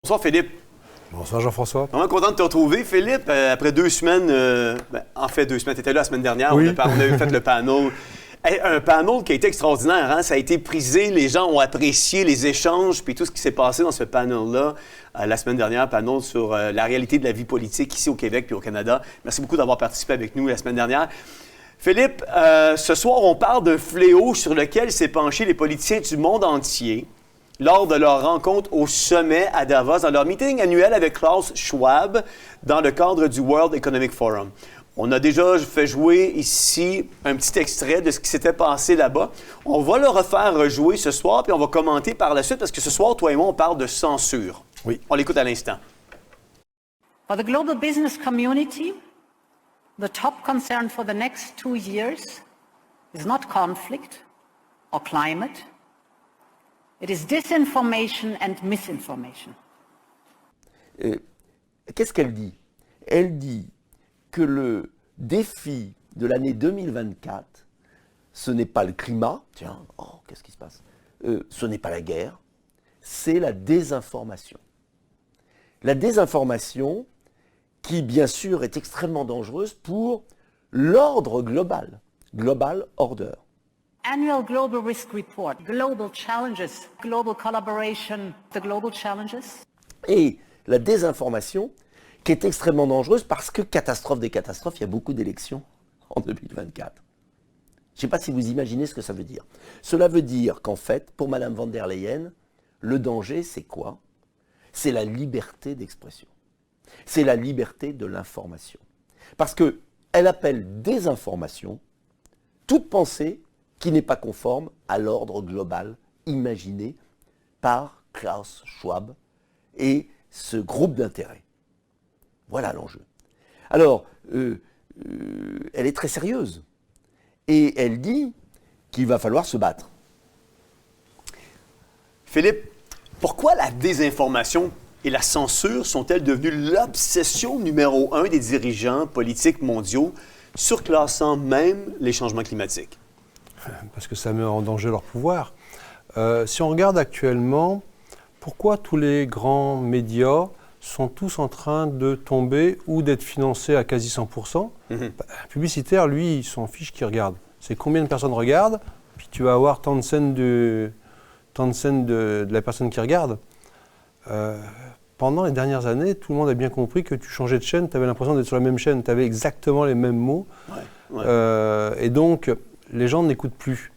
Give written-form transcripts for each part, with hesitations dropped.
Bonsoir Philippe. Bonsoir Jean-François. Vraiment content de te retrouver, Philippe. Après 2 semaines, 2 semaines, tu étais là la semaine dernière, oui. on a fait le panel. Un panel qui a été extraordinaire, hein? Ça a été prisé, les gens ont apprécié les échanges, puis tout ce qui s'est passé dans ce panel-là. La semaine dernière, panel sur la réalité de la vie politique ici au Québec puis au Canada. Merci beaucoup d'avoir participé avec nous la semaine dernière. Philippe, ce soir, on parle d'un fléau sur lequel s'est penché les politiciens du monde entier lors de leur rencontre au sommet à Davos, dans leur meeting annuel avec Klaus Schwab, dans le cadre du World Economic Forum. On a déjà fait jouer ici un petit extrait de ce qui s'était passé là-bas. On va le refaire rejouer ce soir, puis on va commenter par la suite, parce que ce soir, toi et moi, on parle de censure. Oui. On l'écoute à l'instant. For the global business community, the top concern for the next 2 years is not conflict or climate. It is disinformation and misinformation. Qu'est-ce qu'elle dit? Elle dit que le défi de l'année 2024, ce n'est pas le climat, tiens, qu'est-ce qui se passe? Ce n'est pas la guerre, c'est la désinformation. La désinformation qui, bien sûr, est extrêmement dangereuse pour l'ordre global, global order. Annual Global Risk Report, Global Challenges, Global Collaboration, the Global Challenges. Et la désinformation qui est extrêmement dangereuse parce que, catastrophe des catastrophes, il y a beaucoup d'élections en 2024. Je ne sais pas si vous imaginez ce que ça veut dire. Cela veut dire qu'en fait, pour Mme von der Leyen, le danger, c'est quoi? C'est la liberté d'expression. C'est la liberté de l'information. Parce qu'elle appelle désinformation toute pensée qui n'est pas conforme à l'ordre global imaginé par Klaus Schwab et ce groupe d'intérêt. Voilà l'enjeu. Alors, elle est très sérieuse et elle dit qu'il va falloir se battre. Philippe, pourquoi la désinformation et la censure sont-elles devenues l'obsession numéro 1 des dirigeants politiques mondiaux, surclassant même les changements climatiques? Parce que ça met en danger leur pouvoir. Si on regarde actuellement, pourquoi tous les grands médias sont tous en train de tomber ou d'être financés à quasi 100%? Un publicitaire, lui, il s'en fiche qui regarde. C'est combien de personnes regardent, puis tu vas avoir tant de scènes de la personne qui regarde. Pendant les dernières années, tout le monde a bien compris que tu changeais de chaîne, tu avais l'impression d'être sur la même chaîne, tu avais exactement les mêmes mots. Et donc, les gens n'écoutent plus.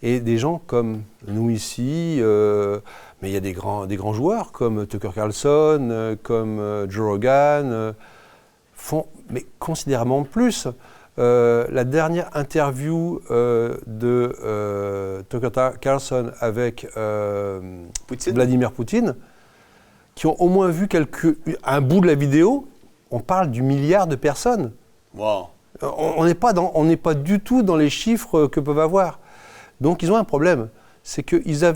Et des gens comme nous ici, mais il y a des grands joueurs comme Tucker Carlson, comme Joe Rogan, font mais considérablement plus. La dernière interview de Tucker Carlson avec Vladimir Poutine, qui ont au moins vu un bout de la vidéo, on parle du milliard de personnes. Wow. On n'est pas du tout dans les chiffres que peuvent avoir. Donc ils ont un problème, c'est qu'ils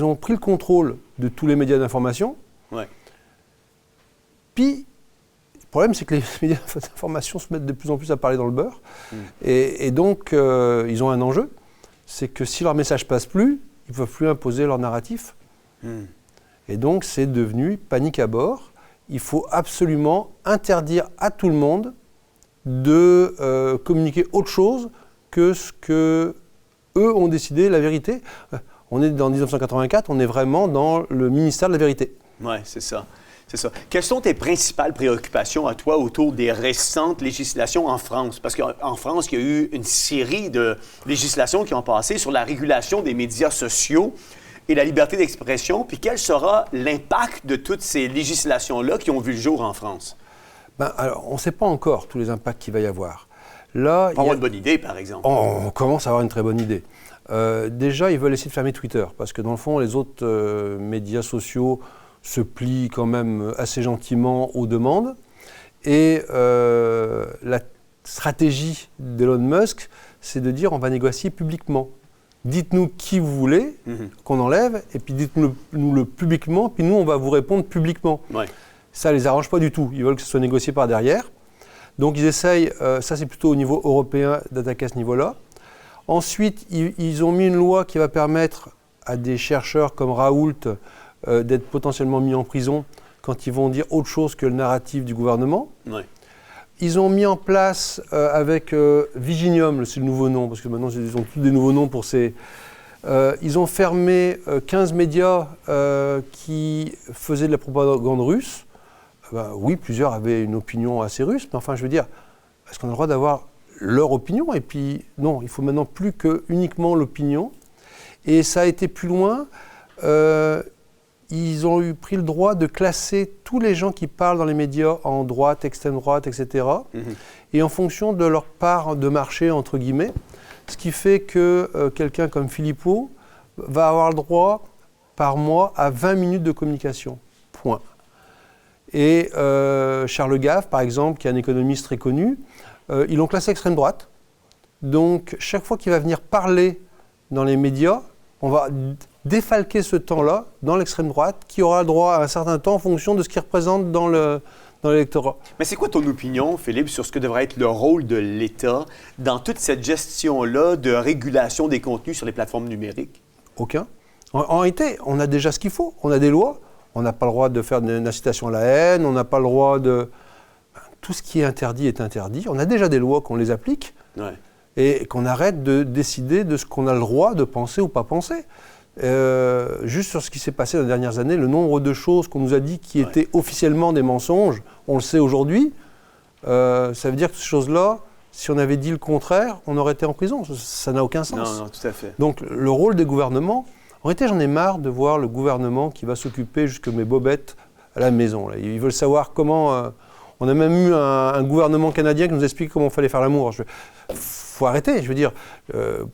ont pris le contrôle de tous les médias d'information. Ouais. Puis le problème, c'est que les médias d'information se mettent de plus en plus à parler dans le beurre. Et donc ils ont un enjeu, c'est que si leur message passe plus, ils ne peuvent plus imposer leur narratif. Et donc c'est devenu panique à bord. Il faut absolument interdire à tout le monde de communiquer autre chose que ce que eux ont décidé, la vérité. On est dans 1984, on est vraiment dans le ministère de la vérité. Oui, c'est ça. C'est ça. Quelles sont tes principales préoccupations à toi autour des récentes législations en France? Parce qu'en France, il y a eu une série de législations qui ont passé sur la régulation des médias sociaux et la liberté d'expression. Puis quel sera l'impact de toutes ces législations-là qui ont vu le jour en France? Alors, on ne sait pas encore tous les impacts qu'il va y avoir. Là, on a une bonne idée, par exemple. On commence à avoir une très bonne idée. Déjà, ils veulent essayer de fermer Twitter, parce que dans le fond, les autres médias sociaux se plient quand même assez gentiment aux demandes. Et la stratégie d'Elon Musk, c'est de dire on va négocier publiquement. Dites-nous qui vous voulez qu'on enlève, et puis dites-nous le publiquement, puis nous, on va vous répondre publiquement. Ouais. Ça ne les arrange pas du tout. Ils veulent que ce soit négocié par derrière. Donc ils essayent, ça c'est plutôt au niveau européen, d'attaquer à ce niveau-là. Ensuite, ils ont mis une loi qui va permettre à des chercheurs comme Raoult d'être potentiellement mis en prison quand ils vont dire autre chose que le narratif du gouvernement. Ouais. Ils ont mis en place avec Viginium, c'est le nouveau nom, parce que maintenant ils ont tous des nouveaux noms pour ces... ils ont fermé 15 médias qui faisaient de la propagande russe. Oui, plusieurs avaient une opinion assez russe, mais enfin je veux dire, est-ce qu'on a le droit d'avoir leur opinion? Et puis non, il faut maintenant plus que uniquement l'opinion. Et ça a été plus loin. Ils ont pris le droit de classer tous les gens qui parlent dans les médias en droite, extrême droite, etc. Et en fonction de leur part de marché, entre guillemets, ce qui fait que quelqu'un comme Philippot va avoir le droit par mois à 20 minutes de communication. Point. Et Charles Gave, par exemple, qui est un économiste très connu, ils l'ont classé extrême droite. Donc, chaque fois qu'il va venir parler dans les médias, on va défalquer ce temps-là dans l'extrême droite, qui aura le droit à un certain temps en fonction de ce qu'il représente dans l'électorat. Mais c'est quoi ton opinion, Philippe, sur ce que devrait être le rôle de l'État dans toute cette gestion-là de régulation des contenus sur les plateformes numériques? Aucun. En réalité, on a déjà ce qu'il faut. On a des lois. On n'a pas le droit de faire une incitation à la haine. On n'a pas le droit de... Tout ce qui est interdit est interdit. On a déjà des lois qu'on les applique. Ouais. Et qu'on arrête de décider de ce qu'on a le droit de penser ou pas penser. Juste sur ce qui s'est passé dans les dernières années, le nombre de choses qu'on nous a dit qui étaient officiellement des mensonges, on le sait aujourd'hui, ça veut dire que ces choses-là, si on avait dit le contraire, on aurait été en prison. Ça n'a aucun sens. Non, tout à fait. Donc le rôle des gouvernements, en réalité j'en ai marre de voir le gouvernement qui va s'occuper jusque mes bobettes à la maison. Là. Ils veulent savoir comment... on a même eu un gouvernement canadien qui nous explique comment il fallait faire l'amour. Faut arrêter, je veux dire.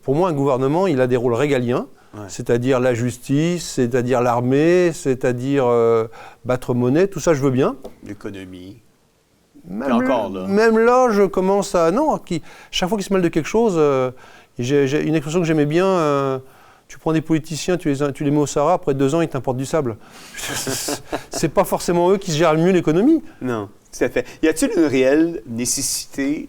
Pour moi, un gouvernement, il a des rôles régaliens. Ouais. C'est-à-dire la justice, c'est-à-dire l'armée, c'est-à-dire battre monnaie, tout ça je veux bien. L'économie. Même là, je commence à... Non, chaque fois qu'ils se mêlent de quelque chose, j'ai une expression que j'aimais bien, tu prends des politiciens, tu les mets au Sahara, après 2 ans, ils t'importent du sable. C'est pas forcément eux qui gèrent le mieux l'économie. Non, tout à fait. Y a-t-il une réelle nécessité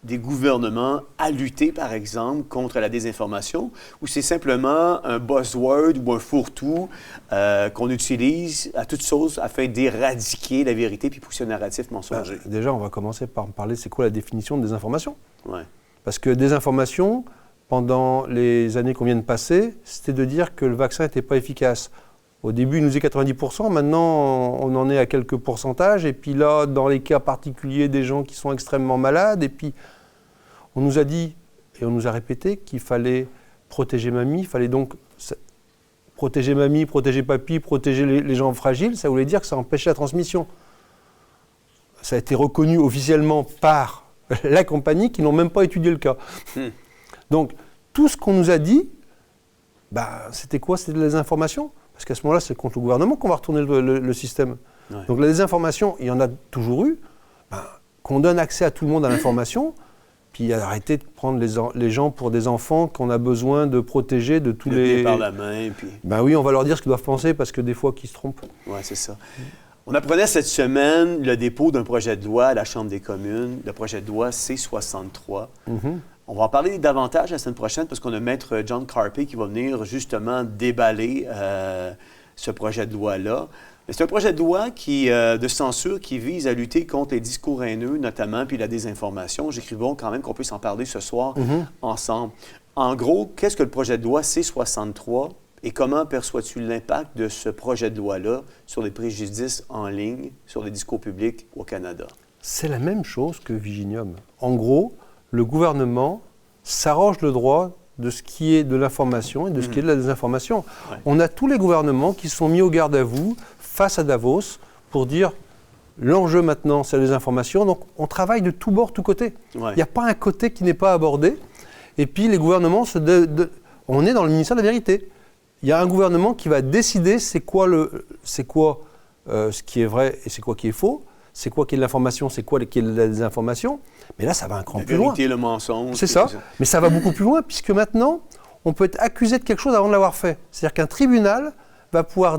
des gouvernements à lutter, par exemple, contre la désinformation, ou c'est simplement un buzzword ou un fourre-tout qu'on utilise à toutes choses afin d'éradiquer la vérité puis pousser un narratif mensonger? Déjà, on va commencer par parler, c'est quoi la définition de désinformation? Ouais. Parce que désinformation, pendant les années qu'on vient de passer, c'était de dire que le vaccin n'était pas efficace. Au début, il nous disait 90%, maintenant, on en est à quelques pourcentages. Et puis là, dans les cas particuliers des gens qui sont extrêmement malades, et puis on nous a dit, et on nous a répété, qu'il fallait protéger mamie, il fallait donc protéger mamie, protéger papy, protéger les gens fragiles. Ça voulait dire que ça empêchait la transmission. Ça a été reconnu officiellement par la compagnie qui n'ont même pas étudié le cas. Donc, tout ce qu'on nous a dit, c'était quoi? C'était de la désinformation. Parce qu'à ce moment-là, c'est contre le gouvernement qu'on va retourner le système. Ouais. Donc la désinformation, il y en a toujours eu. Qu'on donne accès à tout le monde à l'information, puis arrêter de prendre les gens pour des enfants qu'on a besoin de protéger de tous les... par la main, puis... oui, on va leur dire ce qu'ils doivent penser, parce que des fois, qu'ils se trompent. Oui, c'est ça. On apprenait cette semaine le dépôt d'un projet de loi à la Chambre des communes, le projet de loi C-63. On va en parler davantage la semaine prochaine parce qu'on a Maître John Carpé qui va venir justement déballer ce projet de loi-là. Mais c'est un projet de loi de censure qui vise à lutter contre les discours haineux, notamment, puis la désinformation. J'écris bon quand même qu'on puisse en parler ce soir ensemble. En gros, qu'est-ce que le projet de loi C-63 et comment perçois-tu l'impact de ce projet de loi-là sur les préjudices en ligne, sur les discours publics au Canada? C'est la même chose que Viginium. En gros, le gouvernement s'arroge le droit de ce qui est de l'information et de ce qui est de la désinformation. Ouais. On a tous les gouvernements qui sont mis au garde à vous face à Davos pour dire l'enjeu maintenant, c'est la désinformation. Donc on travaille de tous bords, tous côtés. Ouais. Il n'y a pas un côté qui n'est pas abordé. Et puis les gouvernements, on est dans le ministère de la vérité. Il y a un gouvernement qui va décider c'est quoi ce qui est vrai et c'est quoi qui est faux. C'est quoi qui est de l'information, c'est quoi qui est de la désinformation. Mais là, ça va un cran plus loin. La vérité, le mensonge. C'est ça. Mais ça va beaucoup plus loin, puisque maintenant, on peut être accusé de quelque chose avant de l'avoir fait. C'est-à-dire qu'un tribunal va pouvoir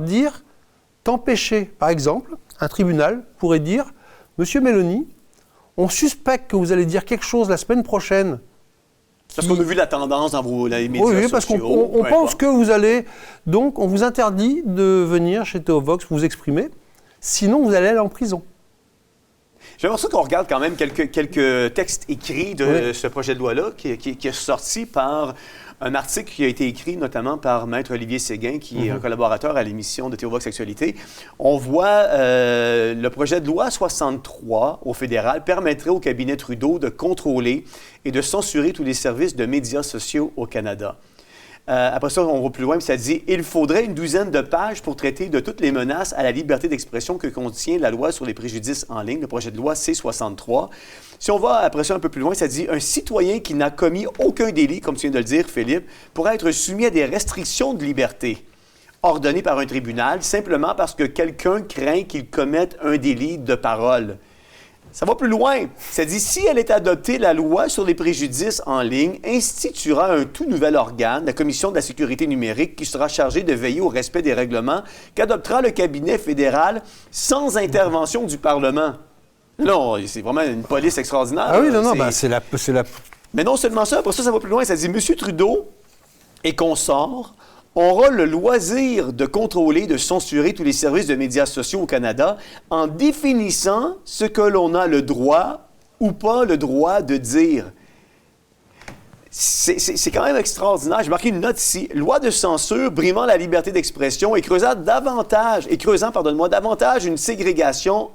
t'empêcher, par exemple, un tribunal pourrait dire « Monsieur Meloni, on suspecte que vous allez dire quelque chose la semaine prochaine Parce qu'on a vu la tendance dans les médias sociaux. Oui, parce qu'on pense que vous allez... Donc, on vous interdit de venir chez Théovox vous exprimer, sinon vous allez aller en prison. J'aimerais ça qu'on regarde quand même quelques textes écrits de ce projet de loi-là, qui est sorti par un article qui a été écrit notamment par Maître Olivier Séguin, qui est un collaborateur à l'émission de Théovox Actualité. On voit le projet de loi 63 au fédéral permettrait au cabinet Trudeau de contrôler et de censurer tous les services de médias sociaux au Canada. Après ça, on va plus loin, puis ça dit « Il faudrait une douzaine de pages pour traiter de toutes les menaces à la liberté d'expression que contient la loi sur les préjudices en ligne, le projet de loi C-63. » Si on va après ça un peu plus loin, ça dit « Un citoyen qui n'a commis aucun délit, comme tu viens de le dire, Philippe, pourrait être soumis à des restrictions de liberté ordonnées par un tribunal simplement parce que quelqu'un craint qu'il commette un délit de parole. » Ça va plus loin. Ça dit, si elle est adoptée, la loi sur les préjudices en ligne instituera un tout nouvel organe, la Commission de la sécurité numérique, qui sera chargée de veiller au respect des règlements qu'adoptera le cabinet fédéral sans intervention du Parlement. Non, c'est vraiment une police extraordinaire. Ah oui, non, c'est la... Mais non seulement ça, après ça, ça va plus loin. Ça dit, M. Trudeau et consorts aura le loisir de contrôler, de censurer tous les services de médias sociaux au Canada en définissant ce que l'on a le droit ou pas le droit de dire. C'est quand même extraordinaire. J'ai marqué une note ici. Loi de censure brimant la liberté d'expression et creusant davantage une ségrégation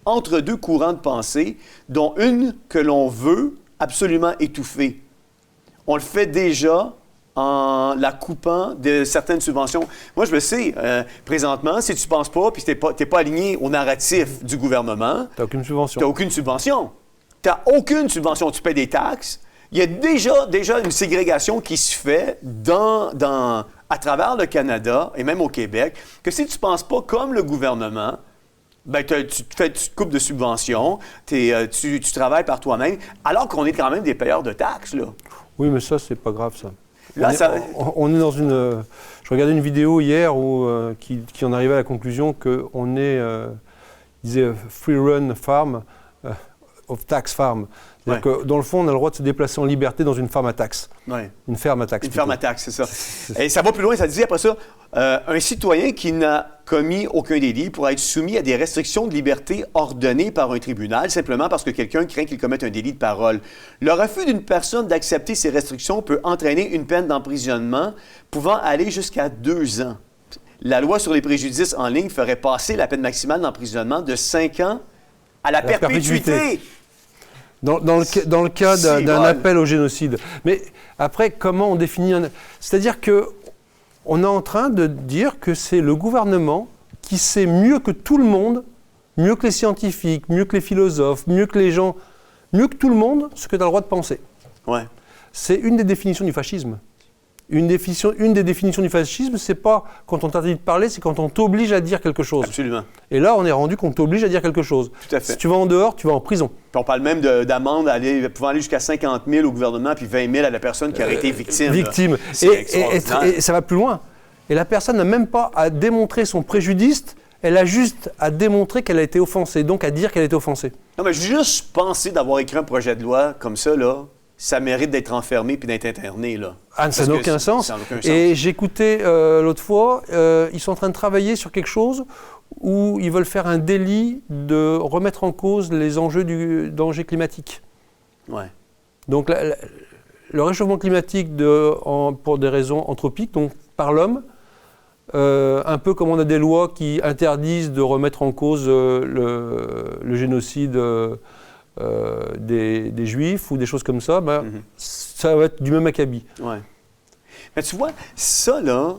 entre deux courants de pensée, dont une que l'on veut absolument étouffer. On le fait déjà en la coupant de certaines subventions. Moi, je le sais, présentement, si tu ne penses pas puis tu n'es pas aligné au narratif du gouvernement... Tu n'as aucune subvention. Tu n'as aucune subvention. Tu n'as aucune subvention. Tu paies des taxes. Il y a déjà une ségrégation qui se fait à travers le Canada et même au Québec, que si tu ne penses pas comme le gouvernement, ben tu te coupes de subventions, tu travailles par toi-même, alors qu'on est quand même des payeurs de taxes, là. Oui, mais ça, c'est pas grave, ça. Là, on est dans une... je regardais une vidéo hier qui en arrivait à la conclusion qu'on est, il disait, free run farm of tax farm. C'est-à-dire que dans le fond, on a le droit de se déplacer en liberté dans une farm à taxes. Ouais. Une ferme à taxes. Une ferme à taxes, c'est ça. Et ça va plus loin, ça dit après ça, un citoyen qui n'a commis aucun délit pourra être soumis à des restrictions de liberté ordonnées par un tribunal simplement parce que quelqu'un craint qu'il commette un délit de parole. Le refus d'une personne d'accepter ces restrictions peut entraîner une peine d'emprisonnement pouvant aller jusqu'à 2 ans. La loi sur les préjudices en ligne ferait passer la peine maximale d'emprisonnement de 5 ans à la perpétuité. Dans le cas d'un appel au génocide. Mais après, comment on définit un... C'est-à-dire qu'on est en train de dire que c'est le gouvernement qui sait mieux que tout le monde, mieux que les scientifiques, mieux que les philosophes, mieux que les gens, mieux que tout le monde, ce que tu as le droit de penser. Ouais. C'est une des définitions du fascisme. Une des définitions du fascisme, c'est pas quand on t'interdit de parler, c'est quand on t'oblige à dire quelque chose. Absolument. Et là, on est rendu qu'on t'oblige à dire quelque chose. Tout à fait. Si tu vas en dehors, tu vas en prison. Puis on parle même d'amende pouvant aller jusqu'à 50 000 au gouvernement, puis 20 000 à la personne qui aurait été victime. Victime. Et ça va plus loin. Et la personne n'a même pas à démontrer son préjudice, elle a juste à démontrer qu'elle a été offensée, donc à dire qu'elle a été offensée. Non, mais juste penser d'avoir écrit un projet de loi comme ça, là, ça mérite d'être enfermé puis d'être interné, là. Ah, ça n'a aucun sens. Et j'écoutais l'autre fois, ils sont en train de travailler sur quelque chose où ils veulent faire un délit de remettre en cause les enjeux du danger climatique. Ouais. Donc le réchauffement climatique pour des raisons anthropiques, donc par l'homme, un peu comme on a des lois qui interdisent de remettre en cause le génocide des Juifs ou des choses comme ça, ça va être du même acabit. Ouais. Mais tu vois, ça là,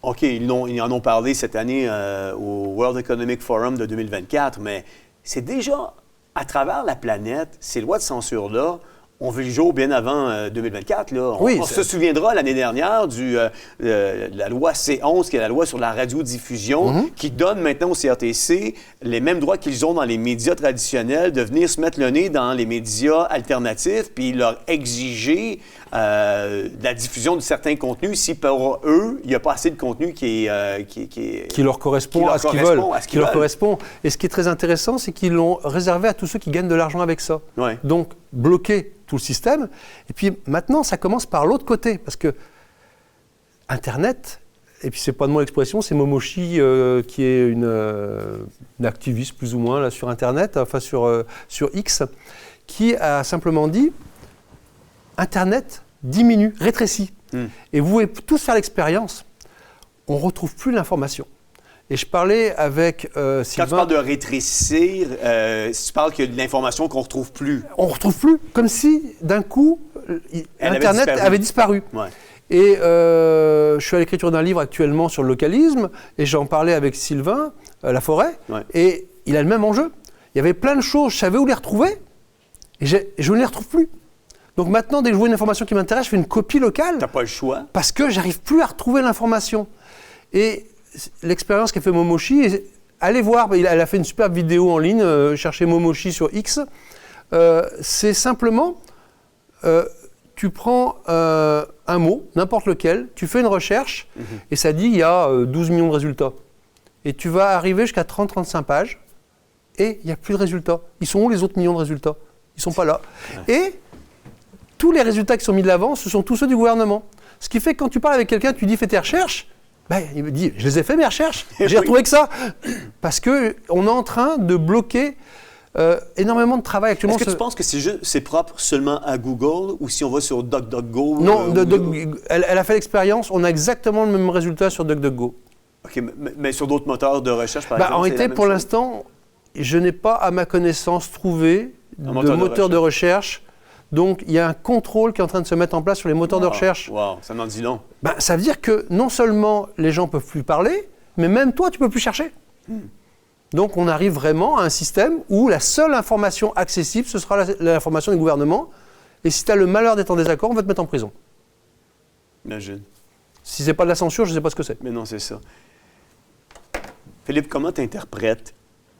OK, ils en ont parlé cette année au World Economic Forum de 2024, mais c'est déjà à travers la planète, ces lois de censure-là, on veut le jour bien avant 2024. Là. On se souviendra l'année dernière la loi C11, qui est la loi sur la radiodiffusion, qui donne maintenant au CRTC les mêmes droits qu'ils ont dans les médias traditionnels de venir se mettre le nez dans les médias alternatifs puis leur exiger la diffusion de certains contenus si pour eux, il n'y a pas assez de contenu qui leur correspond à ce qu'ils veulent. Leur correspond. Et ce qui est très intéressant, c'est qu'ils l'ont réservé à tous ceux qui gagnent de l'argent avec ça. Ouais. Donc, bloqué tout le système. Et puis maintenant, ça commence par l'autre côté, parce que Internet, et puis c'est pas de moi l'expression, c'est Momoshi qui est une activiste plus ou moins là, sur Internet, enfin sur X, qui a simplement dit Internet diminue, rétrécit. Et vous pouvez tous faire l'expérience, on ne retrouve plus l'information. Et je parlais avec Sylvain... Quand tu parles de rétrécir, tu parles qu'il y a de l'information qu'on ne retrouve plus. On ne retrouve plus, comme si d'un coup, Internet avait disparu. Ouais. Et je suis à l'écriture d'un livre actuellement sur le localisme, et j'en parlais avec Sylvain Laforêt, et il a le même enjeu. Il y avait plein de choses, je savais où les retrouver, et je ne les retrouve plus. Donc maintenant, dès que je vois une information qui m'intéresse, je fais une copie locale. Tu n'as pas le choix. Parce que j'arrive plus à retrouver l'information. Et l'expérience qu'a fait Momoshi, allez voir, elle a fait une superbe vidéo en ligne, cherchez Momoshi sur X. C'est simplement, tu prends un mot, n'importe lequel, tu fais une recherche, et ça dit il y a 12 millions de résultats. Et tu vas arriver jusqu'à 30-35 pages, et il n'y a plus de résultats. Ils sont où les autres millions de résultats? Ils ne sont pas là. Et tous les résultats qui sont mis de l'avant, ce sont tous ceux du gouvernement. Ce qui fait que quand tu parles avec quelqu'un, tu dis fais tes recherches, il me dit je les ai fait mes recherches, j'ai retrouvé que ça. Parce qu'on est en train de bloquer énormément de travail actuellement. Est-ce que tu penses que c'est propre seulement à Google ou si on va sur DuckDuckGo? Non, elle a fait l'expérience, on a exactement le même résultat sur DuckDuckGo. OK, mais sur d'autres moteurs de recherche, par exemple? En réalité, pour l'instant, je n'ai pas, à ma connaissance, trouvé de moteur de recherche. Donc, il y a un contrôle qui est en train de se mettre en place sur les moteurs de recherche. Wow, ça m'en dit long. Ça veut dire que non seulement les gens ne peuvent plus parler, mais même toi, tu ne peux plus chercher. Donc, on arrive vraiment à un système où la seule information accessible, ce sera l'information du gouvernement. Et si tu as le malheur d'être en désaccord, on va te mettre en prison. Imagine. Si ce n'est pas de la censure, je ne sais pas ce que c'est. Mais non, c'est ça. Philippe, comment tu interprètes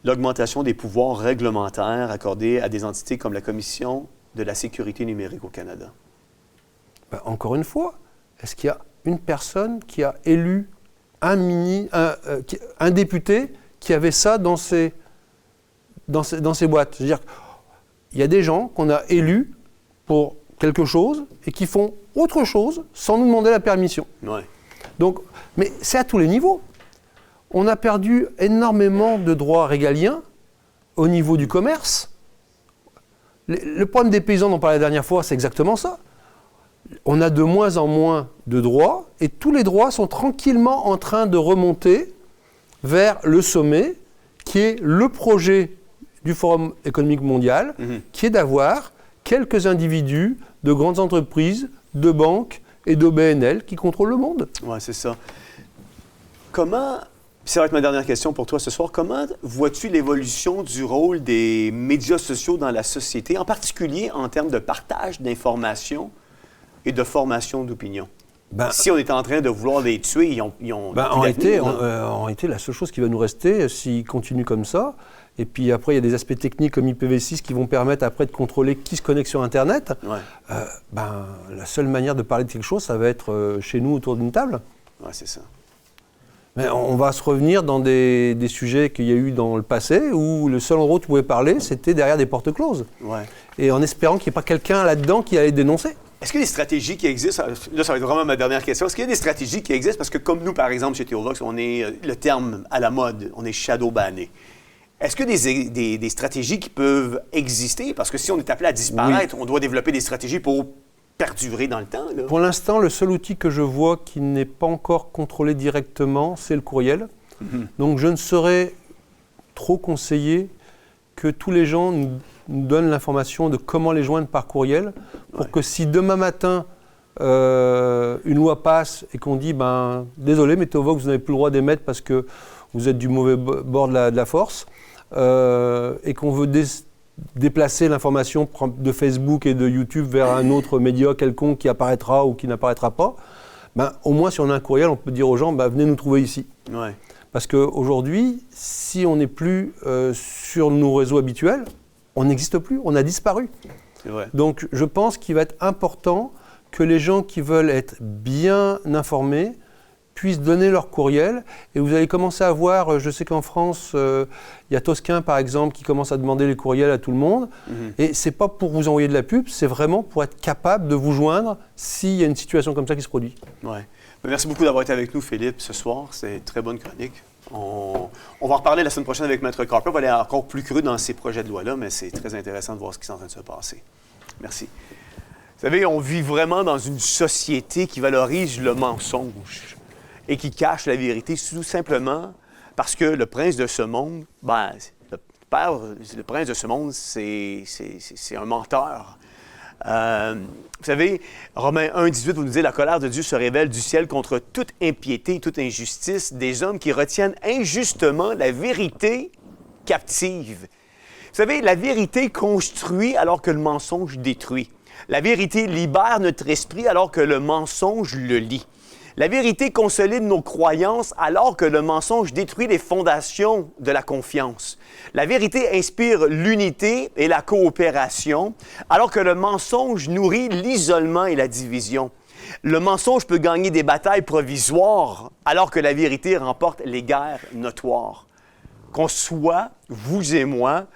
l'augmentation des pouvoirs réglementaires accordés à des entités comme la Commission de la sécurité numérique au Canada? Encore une fois, est-ce qu'il y a une personne qui a élu un député qui avait ça dans ses boîtes? C'est-à-dire qu'il y a des gens qu'on a élus pour quelque chose et qui font autre chose sans nous demander la permission. Ouais. Donc, mais c'est à tous les niveaux. On a perdu énormément de droits régaliens au niveau du commerce. Le problème des paysans dont on parlait la dernière fois, c'est exactement ça. On a de moins en moins de droits et tous les droits sont tranquillement en train de remonter vers le sommet qui est le projet du Forum économique mondial, qui est d'avoir quelques individus de grandes entreprises, de banques et d'OBNL qui contrôlent le monde. Oui, c'est ça. Comment... Ça va être ma dernière question pour toi ce soir. Comment vois-tu l'évolution du rôle des médias sociaux dans la société, en particulier en termes de partage d'informations et de formation d'opinion? Si on est en train de vouloir les tuer, ils ont en réalité, la seule chose qui va nous rester, s'ils continuent comme ça, et puis après, il y a des aspects techniques comme IPv6 qui vont permettre après de contrôler qui se connecte sur Internet. La seule manière de parler de quelque chose, ça va être chez nous autour d'une table. Oui, c'est ça. Mais on va se revenir dans des sujets qu'il y a eu dans le passé où le seul endroit où tu pouvais parler, c'était derrière des portes closes. Ouais. Et en espérant qu'il n'y ait pas quelqu'un là-dedans qui allait dénoncer. Est-ce qu'il y a des stratégies qui existent? Là, ça va être vraiment ma dernière question. Est-ce qu'il y a des stratégies qui existent? Parce que comme nous, par exemple, chez Théovox, on est, le terme à la mode, on est shadow-banné. Est-ce qu'il y a des stratégies qui peuvent exister? Parce que si on est appelé à disparaître, on doit développer des stratégies pour perdurer dans le temps. Là. Pour l'instant, le seul outil que je vois qui n'est pas encore contrôlé directement, c'est le courriel. Donc je ne saurais trop conseiller que tous les gens nous donnent l'information de comment les joindre par courriel, pour que si demain matin, une loi passe et qu'on dit désolé, mais Théovox, vous n'avez plus le droit d'émettre parce que vous êtes du mauvais bord de la force, et qu'on veut déplacer l'information de Facebook et de YouTube vers un autre média quelconque qui apparaîtra ou qui n'apparaîtra pas, au moins si on a un courriel, on peut dire aux gens venez nous trouver ici. Ouais. Parce qu'aujourd'hui, si on n'est plus sur nos réseaux habituels, on n'existe plus, on a disparu. C'est vrai. Donc je pense qu'il va être important que les gens qui veulent être bien informés puissent donner leur courriel et vous allez commencer à voir, je sais qu'en France, il y a Tosquin par exemple qui commence à demander les courriels à tout le monde et c'est pas pour vous envoyer de la pub, c'est vraiment pour être capable de vous joindre s'il y a une situation comme ça qui se produit. Ouais. Merci beaucoup d'avoir été avec nous, Philippe, ce soir. C'est une très bonne chronique. On va en reparler la semaine prochaine avec Maître Carper. On va aller encore plus cru dans ces projets de loi-là, mais c'est très intéressant de voir ce qui est en train de se passer. Merci. Vous savez, on vit vraiment dans une société qui valorise le mensonge et qui cache la vérité tout simplement parce que le prince de ce monde, le prince de ce monde, c'est un menteur. Vous savez, Romains 1,18 vous nous dit « La colère de Dieu se révèle du ciel contre toute impiété et toute injustice des hommes qui retiennent injustement la vérité captive. » Vous savez, la vérité construit alors que le mensonge détruit. La vérité libère notre esprit alors que le mensonge le lie. La vérité consolide nos croyances alors que le mensonge détruit les fondations de la confiance. La vérité inspire l'unité et la coopération alors que le mensonge nourrit l'isolement et la division. Le mensonge peut gagner des batailles provisoires alors que la vérité remporte les guerres notoires. Qu'on soit, vous et moi,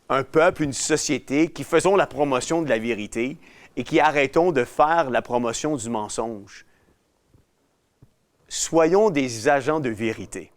un peuple, une société qui faisons la promotion de la vérité et qui arrêtons de faire la promotion du mensonge. Soyons des agents de vérité.